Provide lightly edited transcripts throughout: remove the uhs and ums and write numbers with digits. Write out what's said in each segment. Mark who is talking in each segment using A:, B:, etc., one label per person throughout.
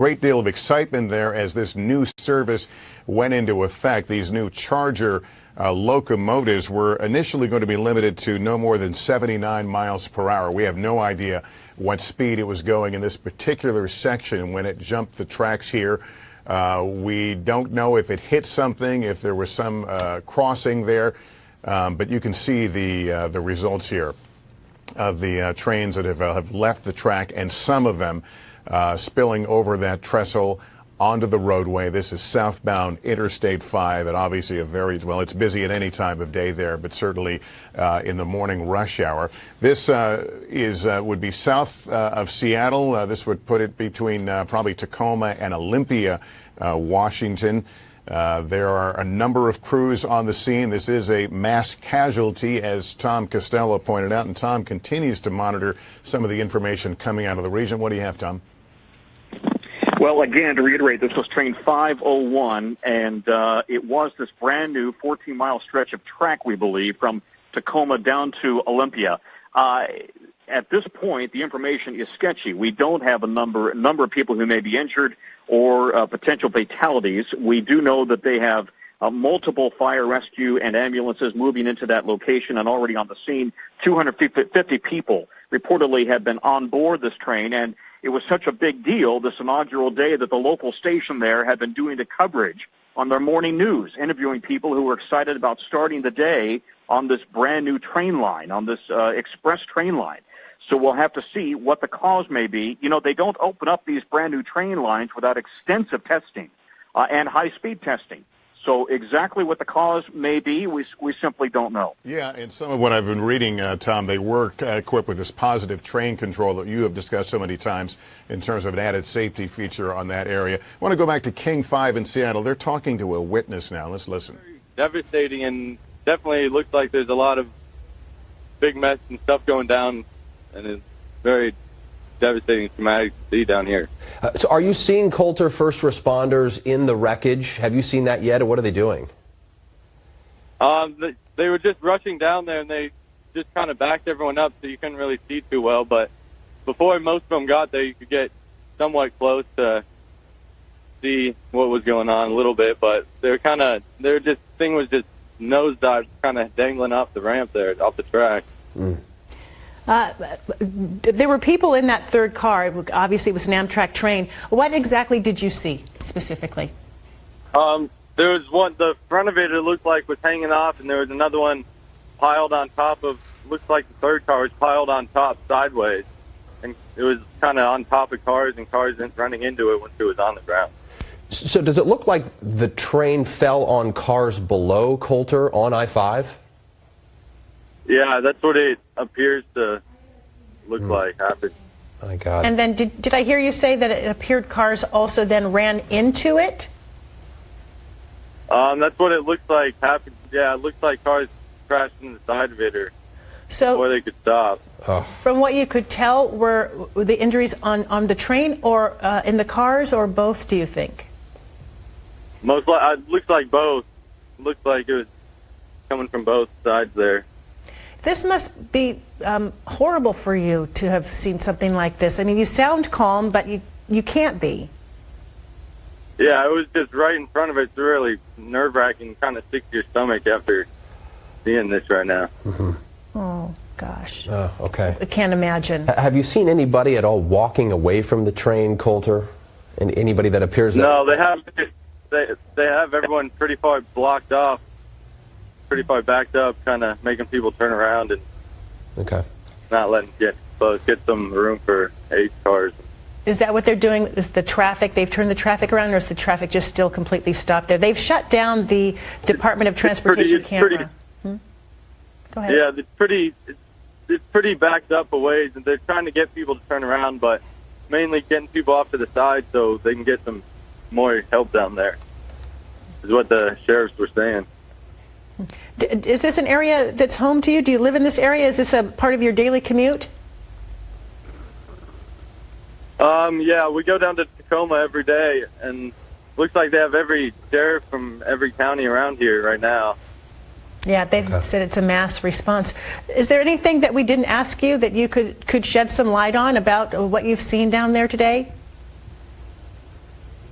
A: Great deal of excitement there as this new service went into effect. These new Charger locomotives were initially going to be limited to no more than 79 miles per hour. We have no idea what speed it was going in this particular section when it jumped the tracks here. We don't know if it hit something, if there was some crossing there, but you can see the results here of the trains that have left the track, and some of them spilling over that trestle onto the roadway. This is southbound Interstate 5, and obviously it's busy at any time of day there, but certainly in the morning rush hour. This would be south of Seattle. This would put it between probably Tacoma and Olympia, Washington. There are a number of crews on the scene. This is a mass casualty, as Tom Costello pointed out, and Tom continues to monitor some of the information coming out of the region. What do you have, Tom?
B: Well, again, to reiterate, this was train 501, and it was this brand new 14-mile stretch of track, we believe, from Tacoma down to Olympia. At this point, the information is sketchy. We don't have a number of people who may be injured or potential fatalities. We do know that they have multiple fire rescue and ambulances moving into that location and already on the scene. 250 people reportedly have been on board this train, and it was such a big deal this inaugural day that the local station there had been doing the coverage on their morning news, interviewing people who were excited about starting the day on this brand new train line, on this express train line. So we'll have to see what the cause may be. You know, they don't open up these brand new train lines without extensive testing and high-speed testing. So exactly what the cause may be, we simply don't know. Yeah, and some of what I've been reading, Tom, they were equipped with this positive train control that you have discussed so many times in terms of an added safety feature on that area. I want to go back to King 5 in Seattle. They're talking to a witness now. Let's listen.
C: Devastating, and definitely looks like there's a lot of big mess and stuff going down, and it's very devastating traumatic to see down here.
D: So are you seeing Coulter first responders in the wreckage? Have you seen that yet, or what are they doing?
C: They were just rushing down there, and they just kind of backed everyone up so you couldn't really see too well. But before most of them got there, you could get somewhat close to see what was going on a little bit. But thing was just nosedive, kind of dangling off the ramp there, off the track. Mm.
E: There were people in that third car. Obviously, it was an Amtrak train. What exactly did you see specifically?
C: There was one, the front of it looked like was hanging off, and there was another one piled on top of, looks like the third car was piled on top sideways. And it was kind of on top of cars, and cars running into it once it was on the ground.
D: So does it look like the train fell on cars below Coulter on I-5?
C: Yeah, that's what it appears to look like happened.
D: My God.
E: And then did I hear you say that it appeared cars also then ran into it?
C: That's what it looks like happened. Yeah, it looks like cars crashed in the side of it before they could stop.
D: Oh.
E: From what you could tell, were the injuries on the train or in the cars, or both, do you think?
C: It looks like both. It looks like it was coming from both sides there.
E: This must be horrible for you to have seen something like this. I mean, you sound calm, but you can't be.
C: Yeah, it was just right in front of it. It's really nerve-wracking, kind of sick to your stomach after seeing this right now.
D: Mm-hmm.
E: Oh, gosh.
D: Okay.
E: I can't imagine.
D: Have you seen anybody at all walking away from the train, Coulter? And anybody that appears that...
C: No, they have everyone pretty far blocked off. Pretty far backed up, kind of making people turn around and not letting get close, get some room for 8 cars.
E: Is that what they're doing? Is the traffic, they've turned the traffic around, or is the traffic just still completely stopped there? They've shut down the Department of Transportation camera. Go ahead.
C: Yeah, it's pretty backed up a ways, and they're trying to get people to turn around, but mainly getting people off to the side so they can get some more help down there, is what the sheriffs were saying.
E: Is this an area that's home to you? Do you live in this area? Is this a part of your daily commute?
C: Yeah, we go down to Tacoma every day, and looks like they have every sheriff from every county around here right now.
E: Yeah, they've said it's a mass response. Is there anything that we didn't ask you that you could shed some light on about what you've seen down there today?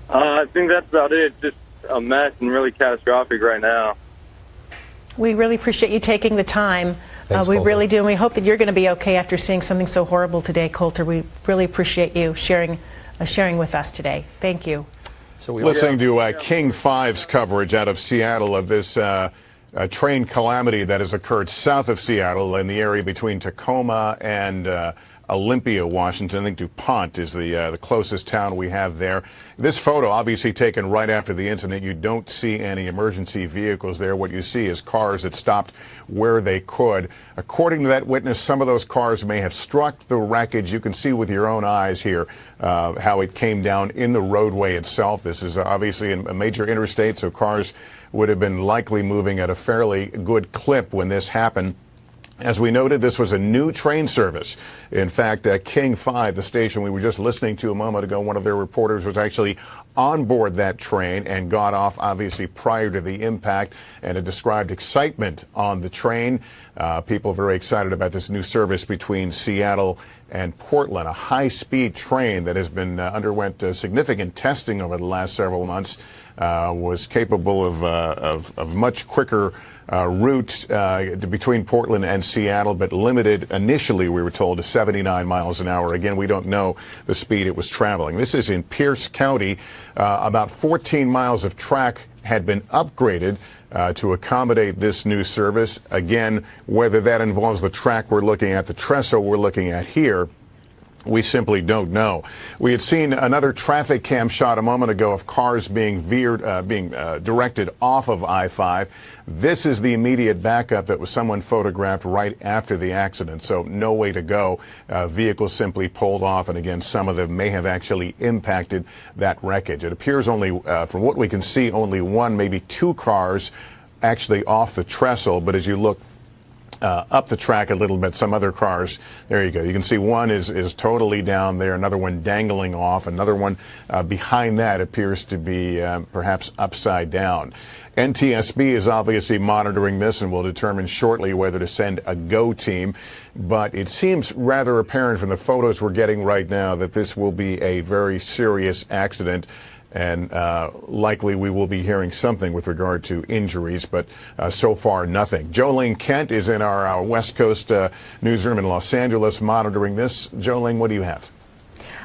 C: I think that's about it. It's just a mess and really catastrophic right now.
E: We really appreciate you taking the time.
D: Thanks,
E: we
D: Coulter.
E: really do, and we hope that you're going to be okay after seeing something so horrible today, Coulter. We really appreciate you sharing with us today. Thank you.
D: So we
A: Listening to King 5's coverage out of Seattle of this train calamity that has occurred south of Seattle in the area between Tacoma and Olympia, Washington. I think DuPont is the closest town we have there. This photo, obviously taken right after the incident, you don't see any emergency vehicles there. What you see is cars that stopped where they could. According to that witness, some of those cars may have struck the wreckage. You can see with your own eyes here how it came down in the roadway itself. This is obviously a major interstate, so cars would have been likely moving at a fairly good clip when this happened. As we noted, this was a new train service. In fact, King 5, the station we were just listening to a moment ago, one of their reporters was actually on board that train and got off, obviously, prior to the impact, and it described excitement on the train. People very excited about this new service between Seattle and Portland, a high-speed train that has been underwent significant testing over the last several months, was capable of much quicker route between Portland and Seattle, but limited initially, we were told, to 79 miles an hour. Again, we don't know the speed it was traveling. This is in Pierce County. About 14 miles of track had been upgraded to accommodate this new service. Again, whether that involves the track we're looking at, the trestle we're looking at here, we simply don't know. We had seen another traffic cam shot a moment ago of cars being directed off of I-5. This is the immediate backup that was someone photographed right after the accident, so no way to go. Vehicles simply pulled off, and again, some of them may have actually impacted that wreckage. It appears only, from what we can see, only one, maybe two cars actually off the trestle, but as you look up the track a little bit, some other cars, there you go. You can see one is totally down there, another one dangling off, another one behind that appears to be perhaps upside down. NTSB is obviously monitoring this and will determine shortly whether to send a GO team, but it seems rather apparent from the photos we're getting right now that this will be a very serious accident. And likely we will be hearing something with regard to injuries, but so far nothing. Jolene Kent is in our West Coast newsroom in Los Angeles monitoring this. Jolene, what do you have?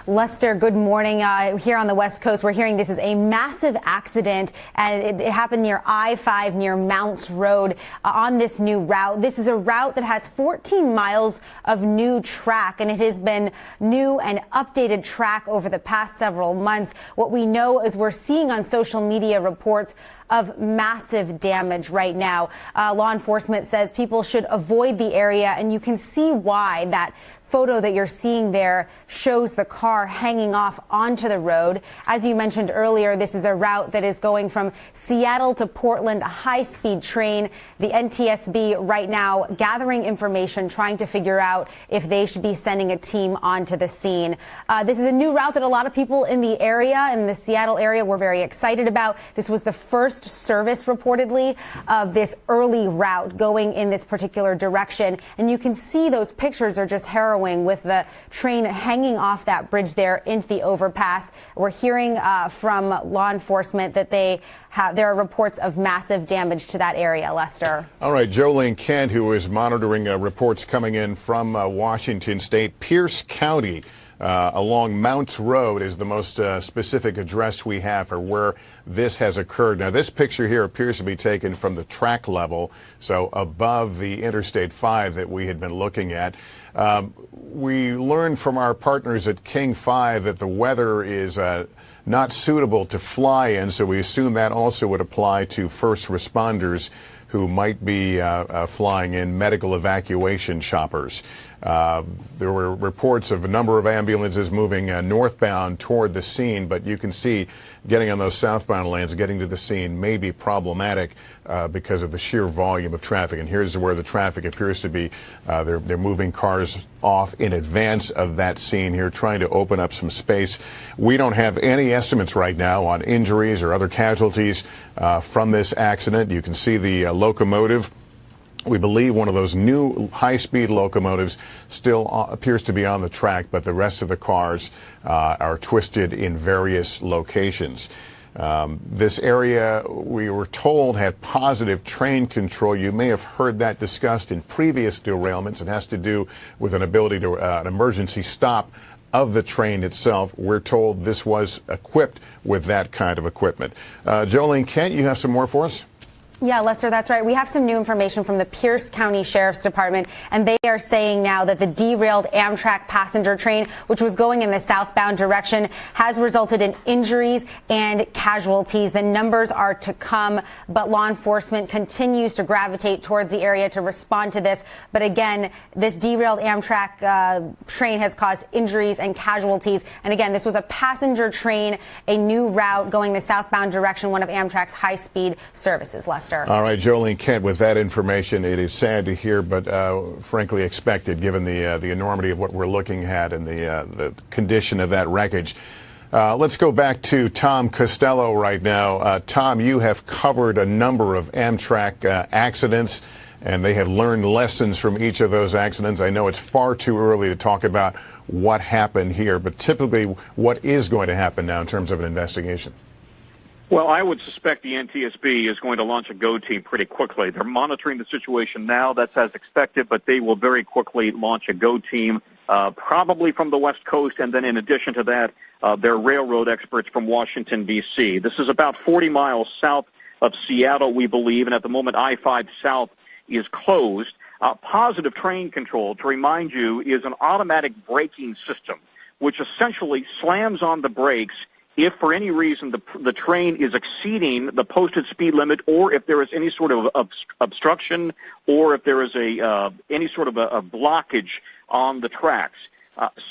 F: Lester, good morning. Here on the West Coast, we're hearing this is a massive accident, and it happened near I-5 near Mounts Road on this new route. This is a route that has 14 miles of new track, and it has been new and updated track over the past several months. What we know is we're seeing on social media reports of massive damage right now. Law enforcement says people should avoid the area, and you can see why. That photo that you're seeing there shows the car hanging off onto the road. As you mentioned earlier, this is a route that is going from Seattle to Portland, a high-speed train. The NTSB right now gathering information, trying to figure out if they should be sending a team onto the scene. This is a new route that a lot of people in the area, in the Seattle area, were very excited about. This was the first service reportedly of this early route going in this particular direction. And you can see those pictures are just harrowing with the train hanging off that bridge there into the overpass. We're hearing from law enforcement that there are reports of massive damage to that area, Lester.
A: All right, Jolene Kent, who is monitoring reports coming in from Washington State. Pierce County along Mounts Road is the most specific address we have for where this has occurred. Now, this picture here appears to be taken from the track level, so above the Interstate 5 that we had been looking at. We learned from our partners at King 5 that the weather is not suitable to fly in, so we assume that also would apply to first responders who might be flying in, medical evacuation choppers. There were reports of a number of ambulances moving northbound toward the scene, but you can see getting on those southbound lanes, getting to the scene may be problematic because of the sheer volume of traffic. And here's where the traffic appears to be. They're moving cars off in advance of that scene here, trying to open up some space. We don't have any estimates right now on injuries or other casualties from this accident. You can see the locomotive We believe one of those new high-speed locomotives still appears to be on the track, but the rest of the cars are twisted in various locations. This area, we were told, had positive train control. You may have heard that discussed in previous derailments. It has to do with an ability to an emergency stop of the train itself. We're told this was equipped with that kind of equipment. Jolene Kent, you have some more for us?
F: Yeah, Lester, that's right. We have some new information from the Pierce County Sheriff's Department, and they are saying now that the derailed Amtrak passenger train, which was going in the southbound direction, has resulted in injuries and casualties. The numbers are to come, but law enforcement continues to gravitate towards the area to respond to this. But again, this derailed Amtrak train has caused injuries and casualties. And again, this was a passenger train, a new route going the southbound direction, one of Amtrak's high-speed services. Lester.
A: All right, Jolene Kent, with that information, it is sad to hear, but frankly expected, given the enormity of what we're looking at and the condition of that wreckage. Let's go back to Tom Costello right now. Tom, you have covered a number of Amtrak accidents, and they have learned lessons from each of those accidents. I know it's far too early to talk about what happened here, but typically what is going to happen now in terms of an investigation?
B: Well, I would suspect the NTSB is going to launch a GO team pretty quickly. They're monitoring the situation now. That's as expected, but they will very quickly launch a GO team, probably from the West Coast, and then in addition to that, they're railroad experts from Washington, D.C. This is about 40 miles south of Seattle, we believe, and at the moment I-5 South is closed. Positive train control, to remind you, is an automatic braking system, which essentially slams on the brakes if for any reason the train is exceeding the posted speed limit, or if there is any sort of obstruction, or if there is any sort of a blockage on the tracks.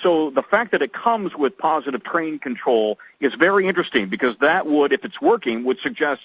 B: So the fact that it comes with positive train control is very interesting, because that would, if it's working, would suggest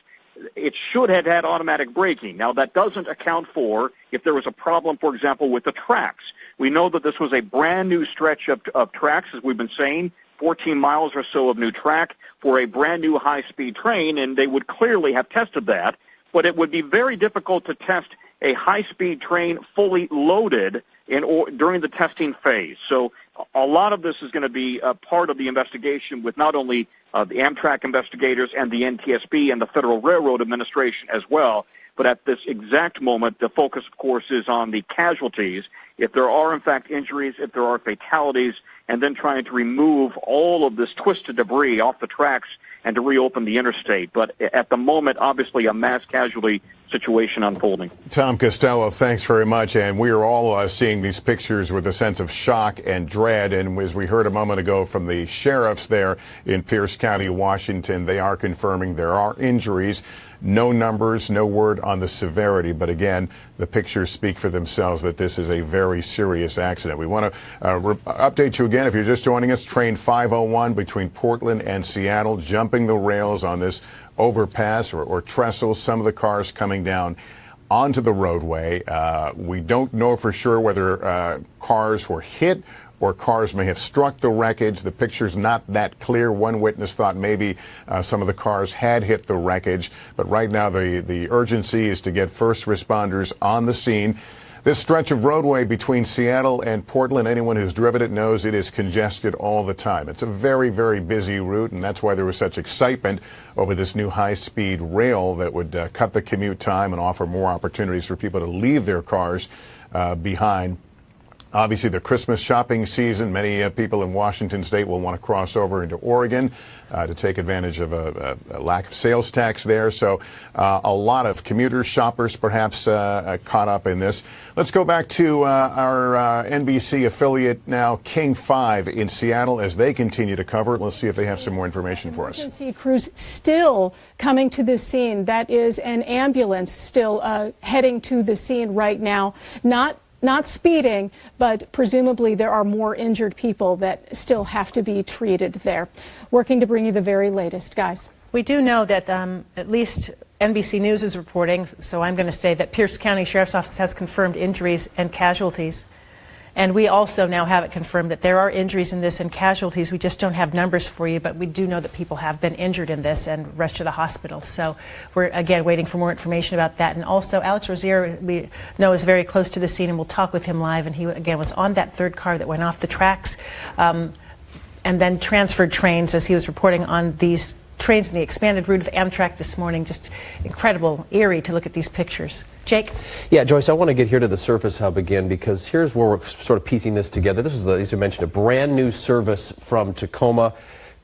B: it should have had automatic braking. Now, that doesn't account for if there was a problem, for example, with the tracks. We know that this was a brand new stretch of tracks, as we've been saying, 14 miles or so of new track for a brand new high-speed train, and they would clearly have tested that. But it would be very difficult to test a high-speed train fully loaded during the testing phase. So a lot of this is going to be part of the investigation with not only the Amtrak investigators and the NTSB and the Federal Railroad Administration as well. But at this exact moment, the focus, of course, is on the casualties. If there are, in fact, injuries, if there are fatalities, and then trying to remove all of this twisted debris off the tracks and to reopen the interstate. But at the moment, obviously, a mass casualty situation unfolding.
A: Tom Costello, thanks very much. And we are all seeing these pictures with a sense of shock and dread. And as we heard a moment ago from the sheriffs there in Pierce County, Washington, they are confirming there are injuries. No numbers, no word on the severity. But again, the pictures speak for themselves that this is a very serious accident. We want to update you again. If you're just joining us, train 501 between Portland and Seattle, jumping the rails on this overpass or trestle. Some of the cars coming down onto the roadway. We don't know for sure whether cars were hit or cars may have struck the wreckage. The picture's not that clear. One witness thought maybe some of the cars had hit the wreckage. But right now, the urgency is to get first responders on the scene. This stretch of roadway between Seattle and Portland, anyone who's driven it knows it is congested all the time. It's a very, very busy route, and that's why there was such excitement over this new high-speed rail that would cut the commute time and offer more opportunities for people to leave their cars behind. Obviously, the Christmas shopping season, many people in Washington state will want to cross over into Oregon to take advantage of a lack of sales tax there. So a lot of commuters, shoppers perhaps caught up in this. Let's go back to our NBC affiliate now, King 5 in Seattle, as they continue to cover it. Let's see if they have some more information for us.
G: Emergency crews still coming to the scene. That is an ambulance still heading to the scene right now. Not speeding, but presumably there are more injured people that still have to be treated there. Working to bring you the very latest, guys.
E: We do know that at least NBC News is reporting, so I'm going to say that Pierce County Sheriff's Office has confirmed injuries and casualties. And we also now have it confirmed that there are injuries in this and casualties. We just don't have numbers for you, but we do know that people have been injured in this and rushed to the hospital. So we're, again, waiting for more information about that. And also, Alex Rozier, we know, is very close to the scene, and we'll talk with him live. And he, again, was on that third car that went off the tracks and then transferred trains, as he was reporting on these trains in the expanded route of Amtrak this morning. Just incredible, eerie to look at these pictures. Jake?
D: Yeah, Joyce, I want to get here to the Surface Hub again, because here's where we're sort of piecing this together. This is, as you mentioned, a brand new service from Tacoma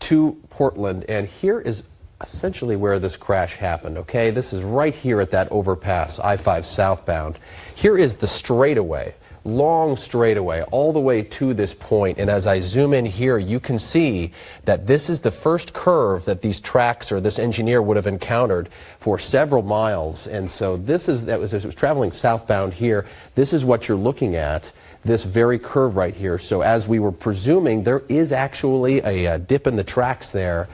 D: to Portland, and here is essentially where this crash happened, okay? This is right here at that overpass, I-5 southbound. Here is the straightaway, long straightaway, all the way to this point. And as I zoom in here, you can see that this is the first curve that these tracks or this engineer would have encountered for several miles. And so this is, it was traveling southbound here. This is what you're looking at, this very curve right here. So as we were presuming, there is actually a dip in the tracks there.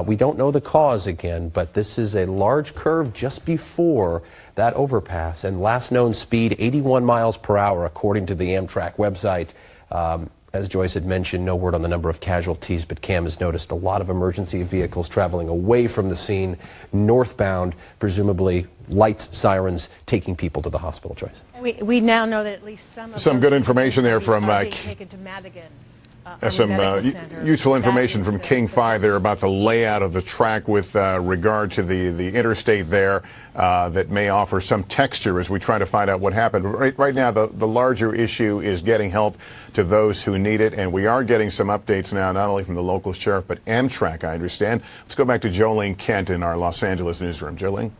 D: We don't know the cause again, but this is a large curve just before that overpass, and last known speed 81 miles per hour according to the Amtrak website. As Joyce had mentioned, no word on the number of casualties, but Cam has noticed a lot of emergency vehicles traveling away from the scene, northbound, presumably lights, sirens, taking people to the hospital, Joyce.
E: We now know that at least
A: some good information there from
E: being taken to Madigan.
A: Some useful information from King 5 there about the layout of the track with regard to the interstate there that may offer some texture as we try to find out what happened. Right now, the larger issue is getting help to those who need it, and we are getting some updates now, not only from the local sheriff, but Amtrak, I understand. Let's go back to Jolene Kent in our Los Angeles newsroom. Jolene?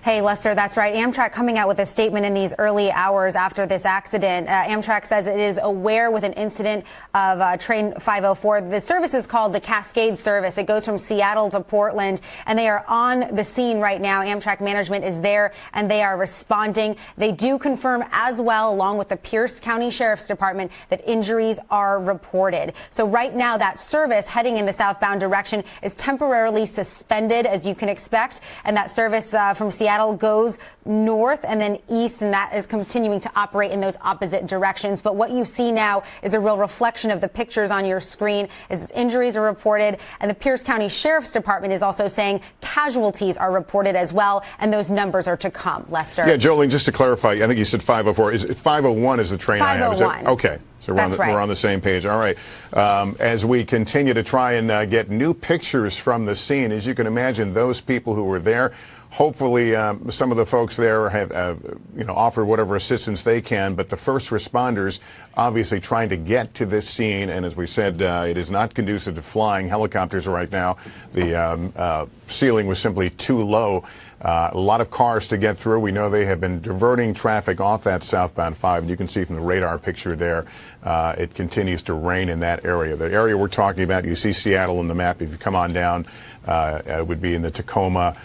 F: Hey, Lester, that's right. Amtrak coming out with a statement in these early hours after this accident. Amtrak says it is aware with an incident of train 504. The service is called the Cascade Service. It goes from Seattle to Portland, and they are on the scene right now. Amtrak management is there, and they are responding. They do confirm as well, along with the Pierce County Sheriff's Department, that injuries are reported. So right now, that service heading in the southbound direction is temporarily suspended, as you can expect, and that service from Seattle goes north and then east, and that is continuing to operate in those opposite directions. But what you see now is a real reflection of the pictures on your screen. As injuries are reported, and the Pierce County Sheriff's Department is also saying casualties are reported as well, and those numbers are to come. Lester?
A: Yeah, Jolene, just to clarify, I think you said 504. Is it 501 is the train
F: 501.
A: I have? Okay. So we're on the same page. All right. As we continue to try and get new pictures from the scene, as you can imagine, those people who were there, hopefully some of the folks there have offered whatever assistance they can. But the first responders obviously trying to get to this scene. And as we said, it is not conducive to flying helicopters right now. The ceiling was simply too low. A lot of cars to get through. We know they have been diverting traffic off that southbound 5. And you can see from the radar picture there, it continues to rain in that area. The area we're talking about, you see Seattle on the map. If you come on down, it would be in the Tacoma,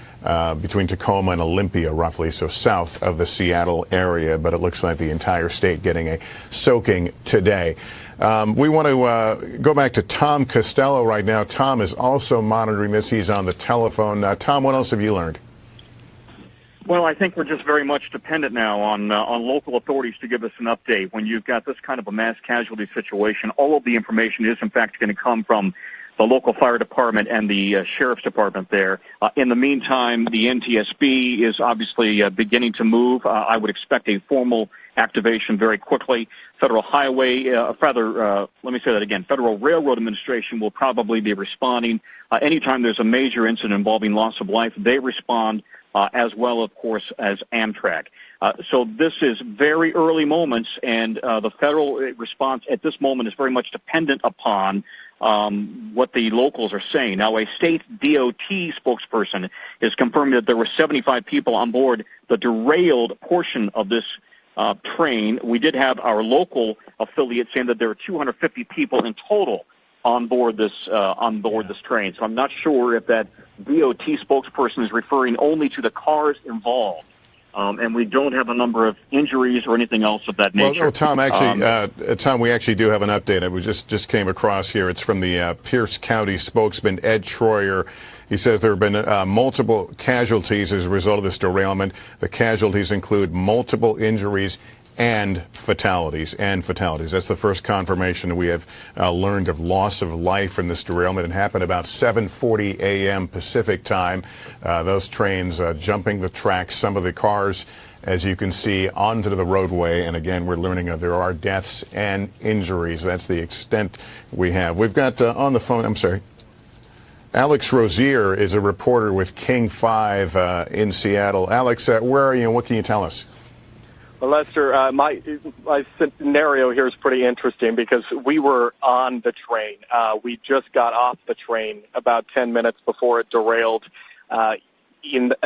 A: between Tacoma and Olympia, roughly, so south of the Seattle area. But it looks like the entire state getting a soaking today. We want to go back to Tom Costello right now. Tom is also monitoring this. He's on the telephone. Tom, what else have you learned?
B: Well, I think we're just very much dependent now on local authorities to give us an update. When you've got this kind of a mass casualty situation, all of the information is, in fact, going to come from the local fire department and the sheriff's department there. In the meantime, the NTSB is obviously beginning to move. I would expect a formal activation very quickly. Federal Highway, let me say that again, Federal Railroad Administration will probably be responding. Anytime there's a major incident involving loss of life, they respond. As well, of course, as Amtrak. So this is very early moments, and the federal response at this moment is very much dependent upon what the locals are saying. Now, a state DOT spokesperson is confirming that there were 75 people on board the derailed portion of this train. We did have our local affiliate saying that there were 250 people in total on board this train. So I'm not sure if that DOT spokesperson is referring only to the cars involved. And we don't have a number of injuries or anything else of that nature.
A: Well, Tom, actually, Tom, we actually do have an update. It just came across here. It's from the Pierce County spokesman, Ed Troyer. He says there have been multiple casualties as a result of this derailment. The casualties include multiple injuries and fatalities. That's the first confirmation we have learned of loss of life from this derailment. It happened about 7:40 a.m. Pacific time. Those trains jumping the tracks, some of the cars, as you can see, onto the roadway. And again, we're learning there are deaths and injuries. That's the extent we have. We've got on the phone, Alex Rozier is a reporter with King 5 in Seattle. Alex, where are you and what can you tell us?
H: Well, Lester, my scenario here is pretty interesting because we were on the train. We just got off the train about 10 minutes before it derailed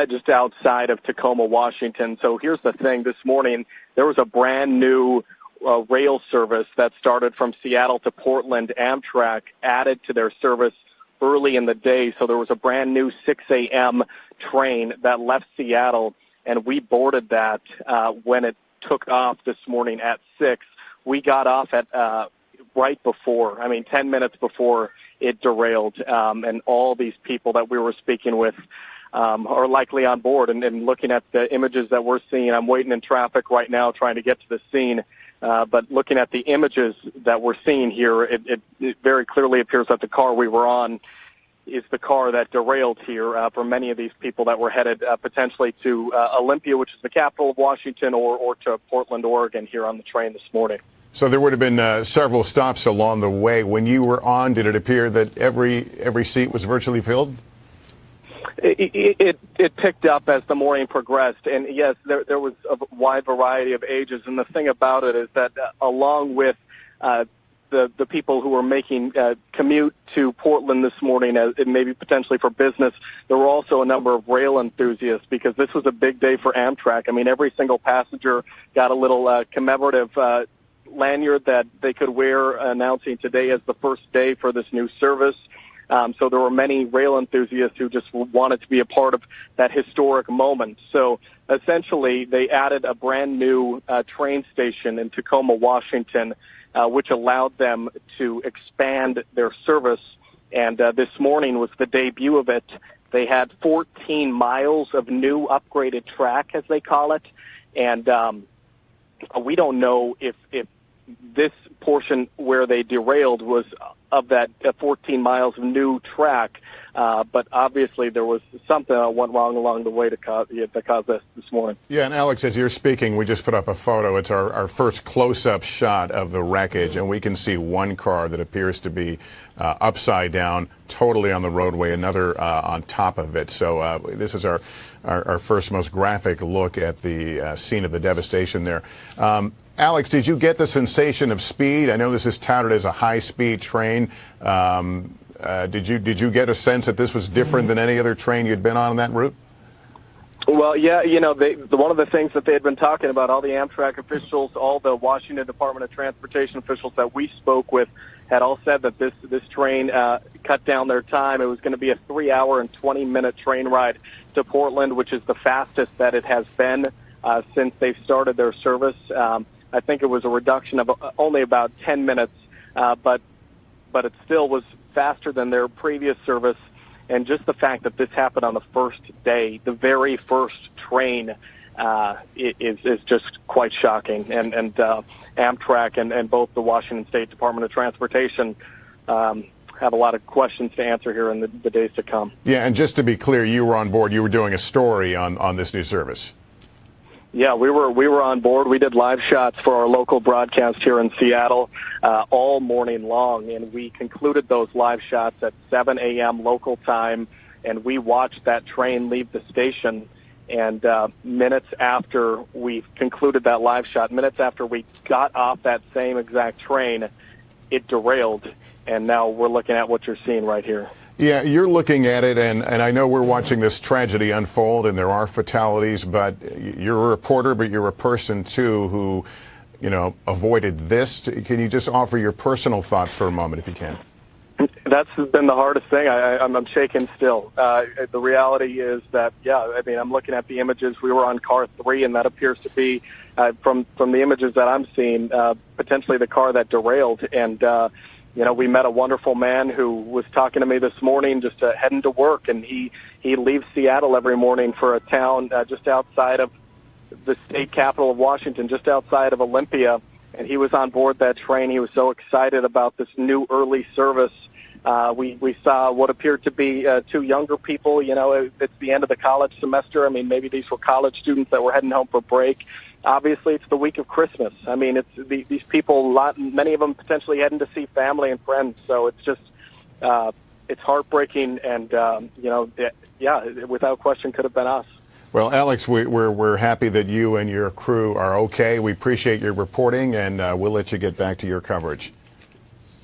H: just outside of Tacoma, Washington. So here's the thing. This morning, there was a brand new rail service that started from Seattle to Portland. Amtrak added to their service early in the day. So there was a brand new 6 a.m. train that left Seattle, and we boarded that when it took off this morning at 6. We got off at right before, 10 minutes before it derailed. And all these people that we were speaking with are likely on board. And looking at the images that we're seeing, I'm waiting in traffic right now trying to get to the scene. But looking at the images that we're seeing here, it very clearly appears that the car we were on is the car that derailed here for many of these people that were headed potentially to Olympia, which is the capital of Washington, or to Portland, Oregon, here on the train this morning.
A: So there would have been several stops along the way. When you were on, did it appear that every seat was virtually filled?
H: It picked up as the morning progressed, and yes, there was a wide variety of ages. And the thing about it is that along with the people who were making commute to Portland this morning, maybe potentially for business, there were also a number of rail enthusiasts because this was a big day for Amtrak. Every single passenger got a little commemorative lanyard that they could wear announcing today as the first day for this new service. So there were many rail enthusiasts who just wanted to be a part of that historic moment. So essentially, they added a brand new train station in Tacoma, Washington, which allowed them to expand their service. And this morning was the debut of it. They had 14 miles of new upgraded track, as they call it. And we don't know if this portion where they derailed was of that 14 miles of new track, but obviously there was something that went wrong along the way to cause this morning.
A: Yeah, and Alex, as you're speaking, we just put up a photo. It's our first close-up shot of the wreckage, and we can see one car that appears to be upside down, totally on the roadway, another on top of it. So this is our first most graphic look at the scene of the devastation there. Alex, did you get the sensation of speed? I know this is touted as a high-speed train. Did you get a sense that this was different than any other train you'd been on that route?
H: Well, yeah, one of the things that they had been talking about, all the Amtrak officials, all the Washington Department of Transportation officials that we spoke with had all said that this train cut down their time. It was going to be a 3-hour and 20-minute train ride to Portland, which is the fastest that it has been since they've started their service. I think it was a reduction of only about 10 minutes, but it still was faster than their previous service. And just the fact that this happened on the first day, the very first train, is just quite shocking. And Amtrak and both the Washington State Department of Transportation have a lot of questions to answer here in the days to come.
A: Yeah, and just to be clear, you were on board. You were doing a story on this new service.
H: Yeah, we were on board. We did live shots for our local broadcast here in Seattle all morning long, and we concluded those live shots at 7 a.m. local time, and we watched that train leave the station. And minutes after we concluded that live shot, minutes after we got off that same exact train, it derailed, and now we're looking at what you're seeing right here.
A: Yeah, you're looking at it, and I know we're watching this tragedy unfold, and there are fatalities, but you're a reporter, but you're a person, too, who, avoided this. Can you just offer your personal thoughts for a moment, if you can?
H: That's been the hardest thing. I'm shaking still. The reality is that, I'm looking at the images. We were on car 3, and that appears to be, from the images that I'm seeing, potentially the car that derailed. And we met a wonderful man who was talking to me this morning, just heading to work, and he leaves Seattle every morning for a town just outside of the state capital of Washington, just outside of Olympia, and he was on board that train. He was so excited about this new early service. We saw what appeared to be two younger people. You know, it's the end of the college semester. I mean, maybe these were college students that were heading home for break. Obviously, it's the week of Christmas. I mean, it's these people, many of them potentially heading to see family and friends. So it's just, it's heartbreaking, and without question, could have been us.
A: Well, Alex, we're happy that you and your crew are okay. We appreciate your reporting, and we'll let you get back to your coverage.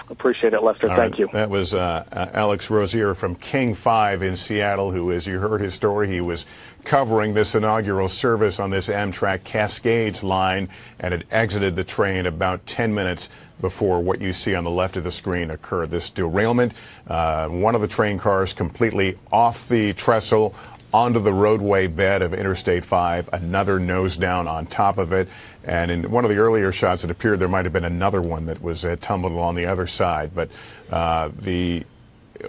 H: Appreciate it, Lester. Thank you.
A: That was Alex Rozier from King 5 in Seattle, who, as you heard his story, he was covering this inaugural service on this Amtrak Cascades line, and it exited the train about 10 minutes before what you see on the left of the screen occurred. This derailment, one of the train cars completely off the trestle, onto the roadway bed of Interstate 5, another nose down on top of it. And in one of the earlier shots, it appeared there might have been another one that was tumbled on the other side. But the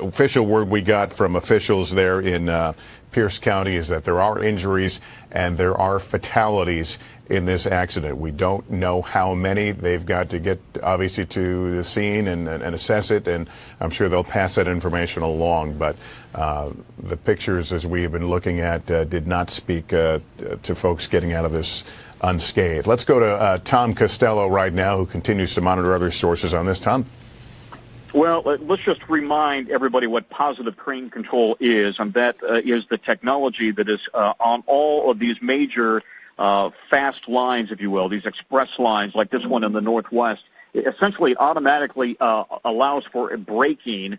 A: official word we got from officials there in Pierce County is that there are injuries and there are fatalities in this accident. We don't know how many. They've got to get, obviously, to the scene and assess it, and I'm sure they'll pass that information along. But the pictures, as we have been looking at, did not speak to folks getting out of this unscathed. Let's go to Tom Costello right now, who continues to monitor other sources on this. Tom?
B: Well, let's just remind everybody what positive train control is, and that is the technology that is on all of these major fast lines, if you will, these express lines like this one in the Northwest. Essentially, it automatically allows for braking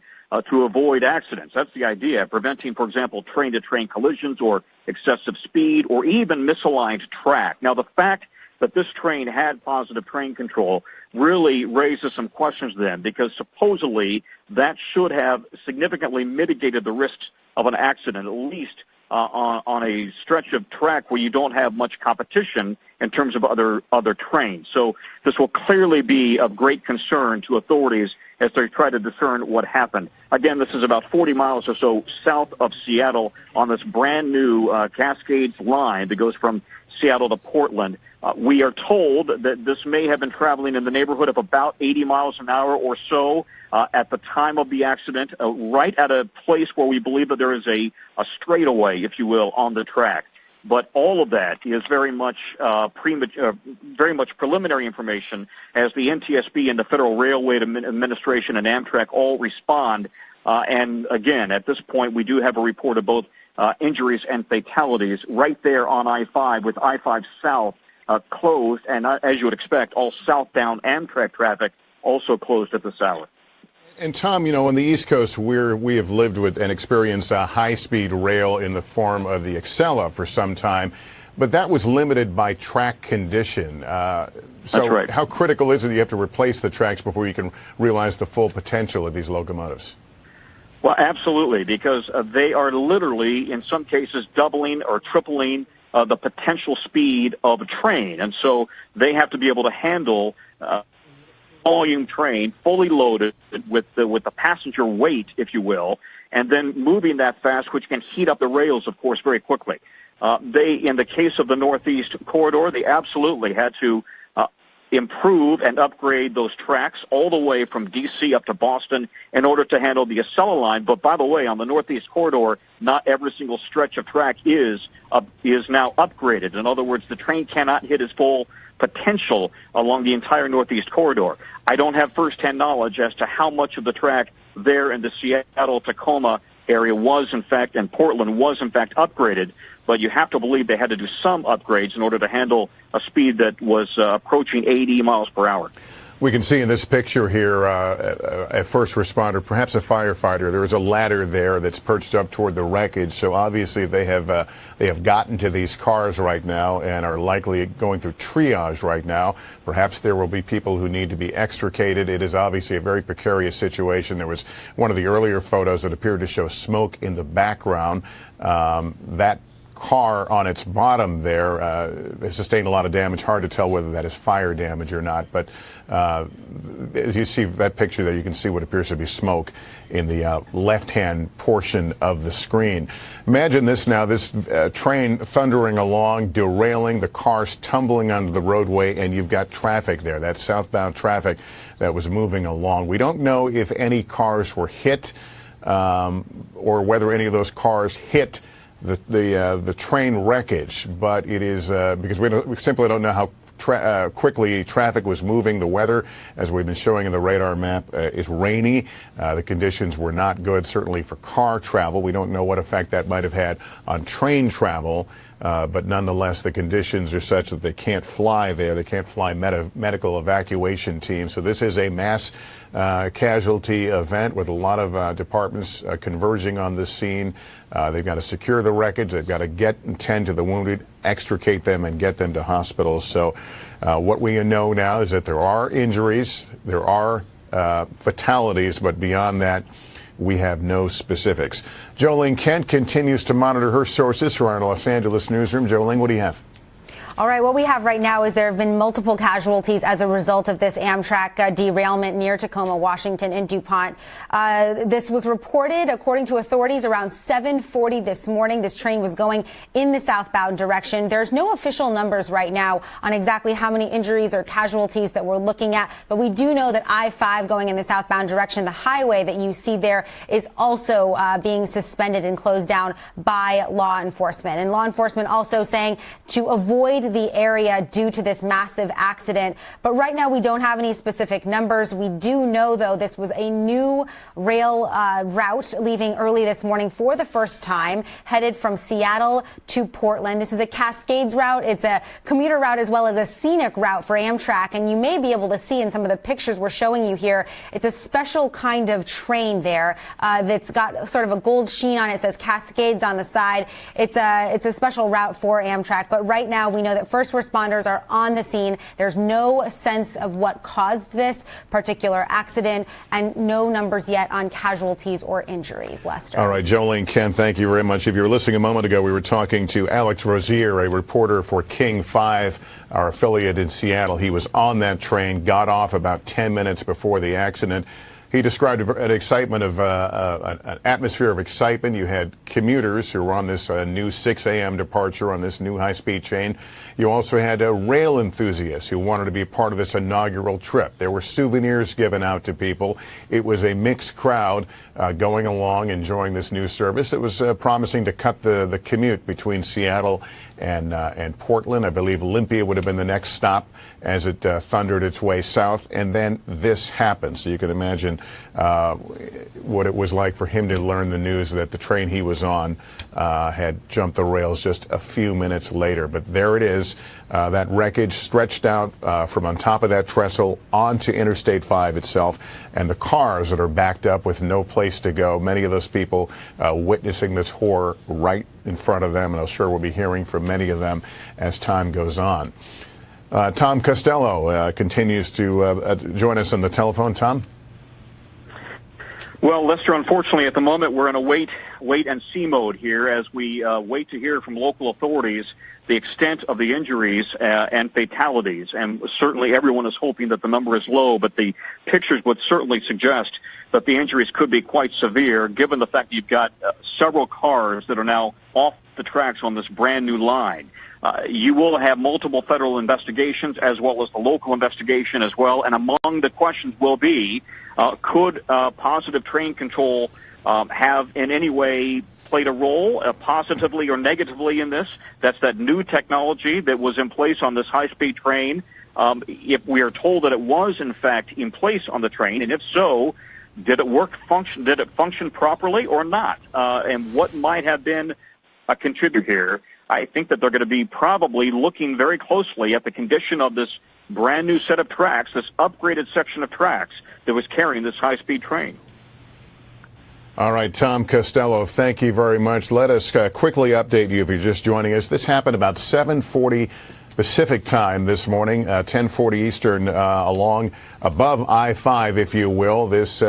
B: to avoid accidents. That's the idea, preventing, for example, train-to-train collisions or excessive speed or even misaligned track. Now, the fact that this train had positive train control really raises some questions then, because supposedly that should have significantly mitigated the risks of an accident, at least on a stretch of track where you don't have much competition in terms of other trains. So this will clearly be of great concern to authorities as they try to discern what happened. Again, this is about 40 miles or so south of Seattle on this brand new Cascades line that goes from Seattle to Portland. We are told that this may have been traveling in the neighborhood of about 80 miles an hour or so at the time of the accident, right at a place where we believe that there is a straightaway, if you will, on the track. But all of that is very much preliminary information as the NTSB and the Federal Railway Administration and Amtrak all respond. And again, at this point, we do have a report of both injuries and fatalities right there on I-5, with I-5 South closed, and as you would expect, all southbound Amtrak traffic also closed at this hour.
A: And Tom, you know, on the East Coast, we have lived with and experienced a high-speed rail in the form of the Acela for some time, but that was limited by track condition.
B: That's right.
A: How critical is it you have to replace the tracks before you can realize the full potential of these locomotives?
B: Well, absolutely, because they are literally, in some cases, doubling or tripling the potential speed of a train. And so they have to be able to handle volume train, fully loaded with the passenger weight, if you will, and then moving that fast, which can heat up the rails, of course, very quickly. In the case of the Northeast Corridor, they absolutely had to improve and upgrade those tracks all the way from D.C. up to Boston in order to handle the Acela line. But by the way, on the Northeast Corridor, not every single stretch of track is now upgraded. In other words, the train cannot hit its full potential along the entire Northeast Corridor. I don't have firsthand knowledge as to how much of the track there in the Seattle-Tacoma area was, in fact, and Portland was, in fact, upgraded. But you have to believe they had to do some upgrades in order to handle a speed that was approaching 80 miles per hour.
A: We can see in this picture here a first responder, perhaps a firefighter. There is a ladder there that's perched up toward the wreckage. So obviously they have gotten to these cars right now and are likely going through triage right now. Perhaps there will be people who need to be extricated. It is obviously a very precarious situation. There was one of the earlier photos that appeared to show smoke in the background. That car on its bottom there has sustained a lot of damage. Hard to tell whether that is fire damage or not, but as you see that picture there, you can see what appears to be smoke in the left-hand portion of the screen. Imagine this now, this train thundering along, derailing, the cars tumbling onto the roadway, and you've got traffic there. That's southbound traffic that was moving along. We don't know if any cars were hit or whether any of those cars hit the train wreckage, but it is because we simply don't know how quickly traffic was moving. The weather, as we've been showing in the radar map, is rainy. The conditions were not good, certainly for car travel. We don't know what effect that might have had on train travel, but nonetheless, the conditions are such that they can't fly there. They can't fly medical evacuation teams. So this is a mass casualty event with a lot of departments converging on this scene. They've got to secure the wreckage. They've got to tend to the wounded, extricate them, and get them to hospitals. So what we know now is that there are injuries, there are fatalities, but beyond that, we have no specifics. Jolene Kent continues to monitor her sources for our Los Angeles newsroom. Jolene, what do you have?
F: All right, what we have right now is there have been multiple casualties as a result of this Amtrak derailment near Tacoma, Washington, in DuPont. This was reported, according to authorities, around 7:40 this morning. This train was going in the southbound direction. There's no official numbers right now on exactly how many injuries or casualties that we're looking at, but we do know that I-5 going in the southbound direction, the highway that you see there, is also being suspended and closed down by law enforcement. And law enforcement also saying to avoid the area due to this massive accident. But right now we don't have any specific numbers. We do know, though, this was a new rail route leaving early this morning for the first time, headed from Seattle to Portland. This is a Cascades route. It's a commuter route as well as a scenic route for Amtrak. And you may be able to see in some of the pictures we're showing you here, it's a special kind of train there that's got sort of a gold sheen on it. It says Cascades on the side. It's a special route for Amtrak. But right now we know that first responders are on the scene. There's no sense of what caused this particular accident and no numbers yet on casualties or injuries. Lester.
A: All right, Jolene Kent, thank you very much. If you were listening a moment ago, we were talking to Alex Rozier, a reporter for King 5, our affiliate in Seattle. He was on that train, got off about 10 minutes before the accident. He described an excitement of an atmosphere of excitement. You had commuters who were on this new 6 a.m. departure on this new high-speed train. You also had rail enthusiasts who wanted to be a part of this inaugural trip. There were souvenirs given out to people. It was a mixed crowd going along, enjoying this new service. It was promising to cut the commute between Seattle and Portland. I believe Olympia would have been the next stop as it thundered its way south. And then this happened. So you can imagine what it was like for him to learn the news that the train he was on had jumped the rails just a few minutes later. But there it is, that wreckage stretched out from on top of that trestle onto Interstate 5 itself, and the cars that are backed up with no place to go. Many of those people witnessing this horror right in front of them, and I'm sure we'll be hearing from many of them as time goes on. Tom Costello continues to join us on the telephone. Tom?
B: Well, Lester, unfortunately, at the moment, we're in a wait and see mode here as we wait to hear from local authorities the extent of the injuries and fatalities. And certainly everyone is hoping that the number is low, but the pictures would certainly suggest that the injuries could be quite severe, given the fact that you've got several cars that are now off the tracks on this brand new line. You will have multiple federal investigations as well as the local investigation as well. And among the questions will be, could positive train control have in any way played a role positively or negatively in this? That's that new technology that was in place on this high-speed train. If we are told that it was, in fact, in place on the train, and if so, did it function properly or not? And what might have been a contributor here? I think that they're going to be probably looking very closely at the condition of this brand new set of tracks, this upgraded section of tracks that was carrying this high-speed train.
A: All right, Tom Costello, thank you very much. Let us quickly update you if you're just joining us. This happened about 7:40 Pacific time this morning, 10:40 Eastern, above I-5, if you will. This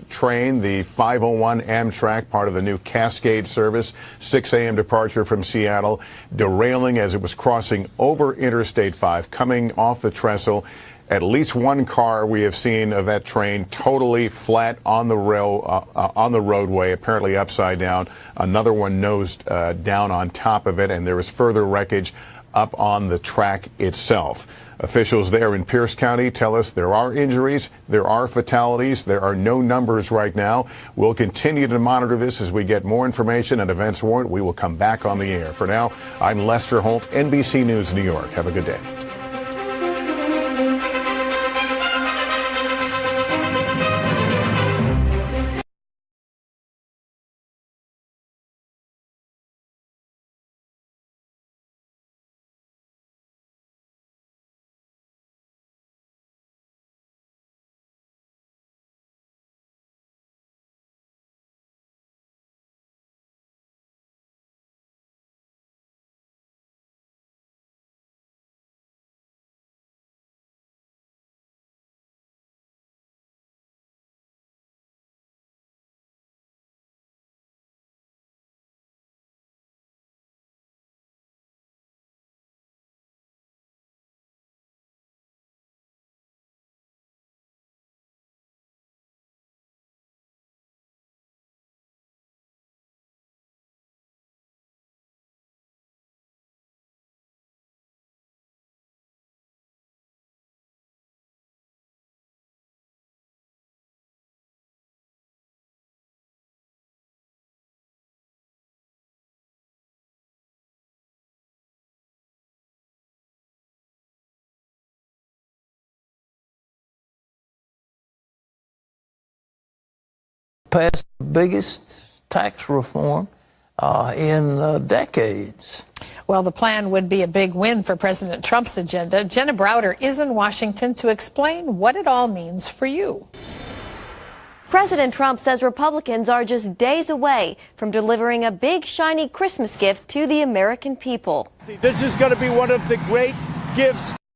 A: train, the 501 Amtrak, part of the new Cascade service, 6 a.m. departure from Seattle, derailing as it was crossing over Interstate 5, coming off the trestle. At least one car we have seen of that train totally flat on the roadway, apparently upside down. Another one nosed down on top of it, and there was further wreckage up on the track itself. Officials there in Pierce County tell us there are injuries, there are fatalities, there are no numbers right now. We'll continue to monitor this as we get more information and events warrant. We will come back on the air. For now, I'm Lester Holt, NBC News, New York. Have a good day.
I: Passed the biggest tax reform in decades.
J: Well, the plan would be a big win for President Trump's agenda. Jenna Browder is in Washington to explain what it all means for you.
K: President Trump says Republicans are just days away from delivering a big, shiny Christmas gift to the American people.
L: This is going to be one of the great gifts